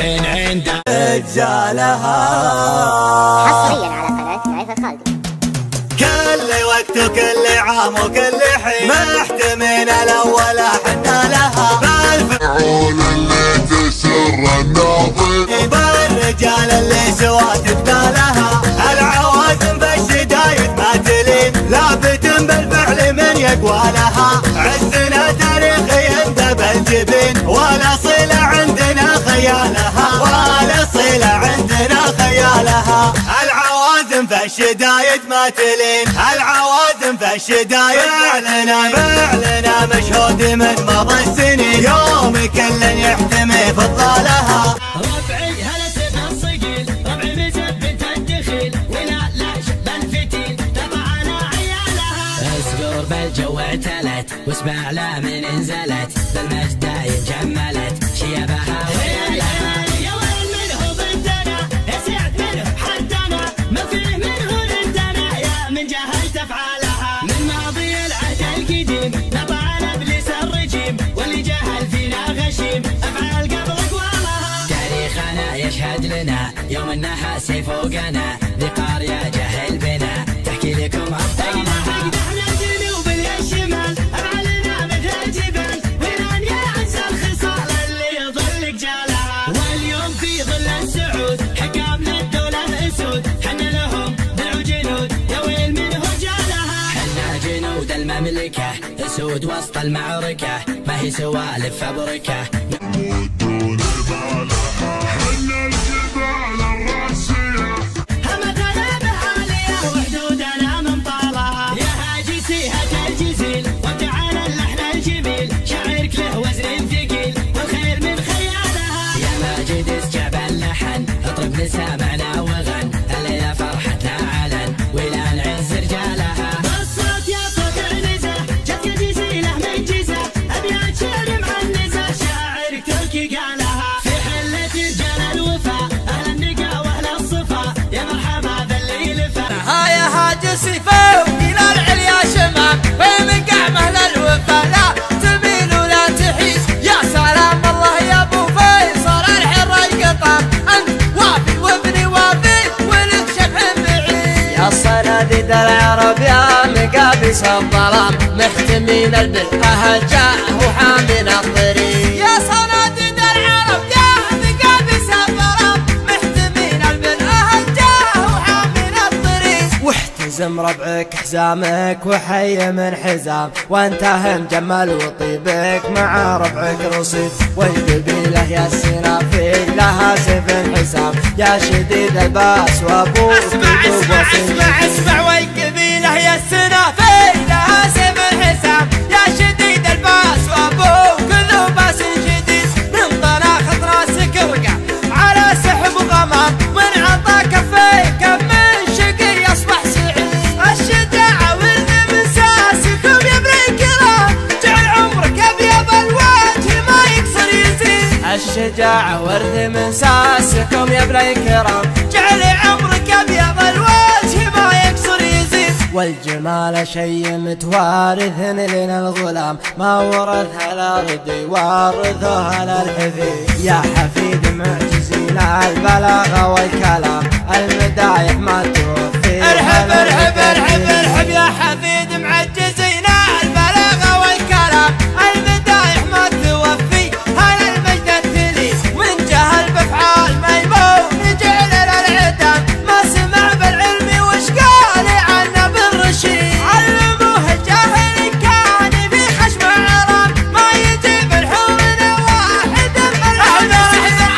من عنده رجالها. حصريا على قناة نايف الخالدي. كل وقت وكل عام وكل حين محتمين الاول حنا لها. بالفعول اللي تسر الناظر وبالرجال اللي سوات تبالها. العوازم بالشدايد ما تلين لابت بالفعل من يقوى لها. عزنا تاريخي يندب الجبين ولا صلة عندنا خيالها. ولا صلة عندنا خيالها. العوازم في الشدايد ما تلين. العوازم في الشدايد فعلنا مشهود من مضى السنين. يوم كل يحتمي فضلها. ربعي هلا سبنا الصقيل ربعي مزب بنت الدخيل ولا لا شب الفتيل تبعنا عيالها. اصبر بالجو اعتلت واسمع لا من انزلت بالمجدايد جملت شيبها ويالها. يا ويل منه بنتنا يا سعد منه حدنا ما فيه منه عندنا يا من جهلت افعالها. من ماضي العهد القديم نطعنا ابليس الرجيم واللي جهل فينا غشيم افعال قبل اقوالها. تاريخنا يشهد لنا يوم النحاس فوقنا بقارية جهل بنا تحكي لكم ابطالها. اقدحنا الجنوب الشمال افعالنا مثل الجبال ولان يعز الخصال اللي يظل جالها. واليوم في ظل السعود حكامنا الدولة اسود حنا لهم ضلع جنود يا ويل منه جالها. حنا جنود المملكة اسود وسط المعركة ما هي سوالف فبركة. ودون بالها حنا الجبال الراسية همتنا بعالية وحدودنا من طالها. يا هاجسي هات الجزيل وتعالى اللحن الجميل شعرك له وزن ثقيل والخير من خيالها. يا ماجد اسجع باللحن اطرب لسامعنا وغن الليلة فرحتنا علن ولا نعز رجالها. بالصوت يا صوت عنزة جت جزيلة من جزة ابيات شعر معنزة شاعرك تركي قالها. في حلة رجال الوفا اهل النقا واهل الصفا يا مرحبا باللي لفا. يا هاجسي فوق الى العليا شمال ومن قعمه للوفا لا تميل ولا تحيز. يا سلام الله يا ابو فيصل الحر القطام انت وافي وابني وافي ولك شبح بعيد. يا صناديد العرب يا مقابس الظلام محتمين البر اهل جاه وحامين الطريق. يا صناديد العرب يا مقابس الظلام محتمين البر اهل جاه وحامين الطريق. واحتزم ربعك حزامك وحي من حزام وانت مجمل وطيبك مع ربعك رصيد. والقبيله يا السنافيل لها سيف حسام يا شديد الباس وابوك اسمع والقبيله يا السنافيل لها سيف حسام يا شديد الباس وابوك ذو باس شديد. من طلاخة راسك وقع على سحب غمام من عطا كفيك من شقي يصبح سعيد. الشجاعة ولد من ساسكم يا ابن الكرام جعل عمرك ابيض الوجه ما يكسر يزيد. الشجاعة ورث من ساسكم يا ابن الكرام جعل عمرك ابيض الوجه ما يكسر يزيد. والجمال شي متوارث لنا الغلام ما ورثها الارض يورثها للحفيد. يا حفيد معجزين البلاغه والكلام المدايح ما توفي. ارحب ارحب ارحب ارحب يا حفيد معجزين البلاغه والكلام المدايح ما توفي. هلا المجد التلي من جهل بافعال ميمون جعل للعدام ما سمع بالعلم وش قال عنه بالرشيد. علموه الجاهل كان في خشم عرام ما يجيب الحور واحد من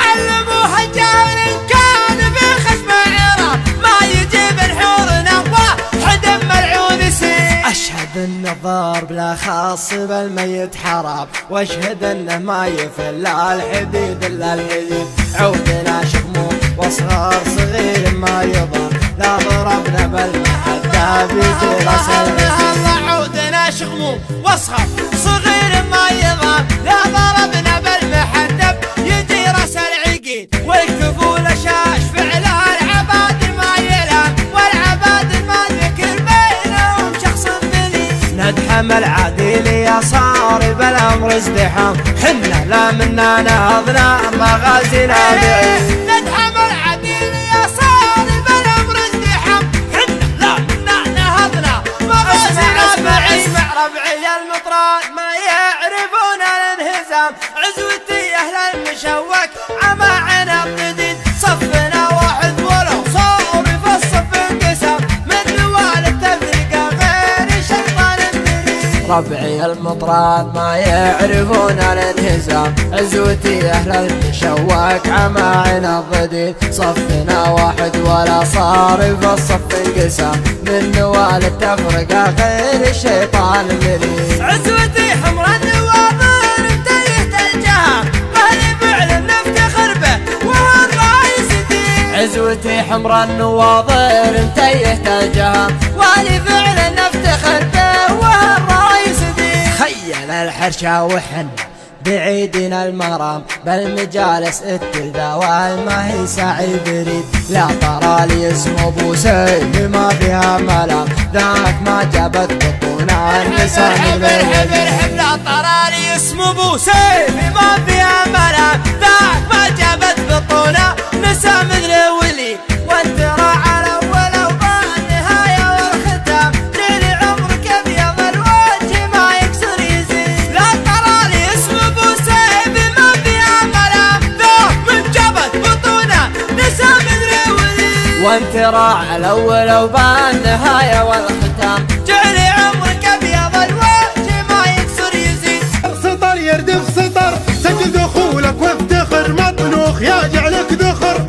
علموه الجاهل كان في خشم عرام ما يجيب الحور واحد ملعون سيد. اشهد ان الضرب بلا خاص بالميت حرام واشهد انه ما يفل الحديد الا الحديد. عودنا شخمو واصغر صغير ما يضر لا ضربنا بالمحدة بيجي راس العقيد. عودنا شخمو واصغر صغير ما يضر لا ضربنا بالمحدة يجي راس العقيد. والكفول شاش فعل العباد ما يلام والعباد ما ذكر بينهم شخص ذليل. ندحم العديل يا صار بالامر ازدحام حنا لا منا نهضنا مغازينا بعيد نتحمل عديل يا صارم الامر ازدحام حنا لا منا نهضنا مغازينا بعيد اسمع ربعي المطران ما يعرفون الانهزام عزوتي اهل المشوك عمى عنب جديد صفنا واحد ولو صار في الصف انقسام من نوال التفرقه غير شيطان الدليل ربعي المطران ما يعرفون الانهزام عزوتي اهل المشوك عمى عنب جديد صفنا واحد ولا صار في الصف انقسام من نوال التفرقه غير الشيطان الدليل عزوتي حمر النواظر انتهت الجهام اهل فعل نفتخر به وهو الرئيس دين عزوتي حمر النواظر انتهت الجهام واهل فعل نفتخر به وهو الرئيس دين خيل الحرشة وحن بعيدنا المرام بالمجالس التلذاوى ما هي سعي بريد لا ترى لي اسم ابو سيف ما فيها ملام ذاك ما جابت بطونا النساء الحب لا ترى لي اسم ابو سيف ما فيها ملام ذاك ما جابت بطونا نساء مثل ولي وانت راعى الاول وبالنهايه والختام طول عمرك ابيض الوجه ما يكسر يزيد لا ترى لي اسم ابو سيف ما فيها ملام ذاك من جابت بطونا نساء مثل ولي وانت راعى الاول وبالنهايه والختام جعل عمرك ابيض الوجه ما يكسر يزيد سطر يردف سطر سجل دخولك وافتخر مطنوخ يا جعلك ذخر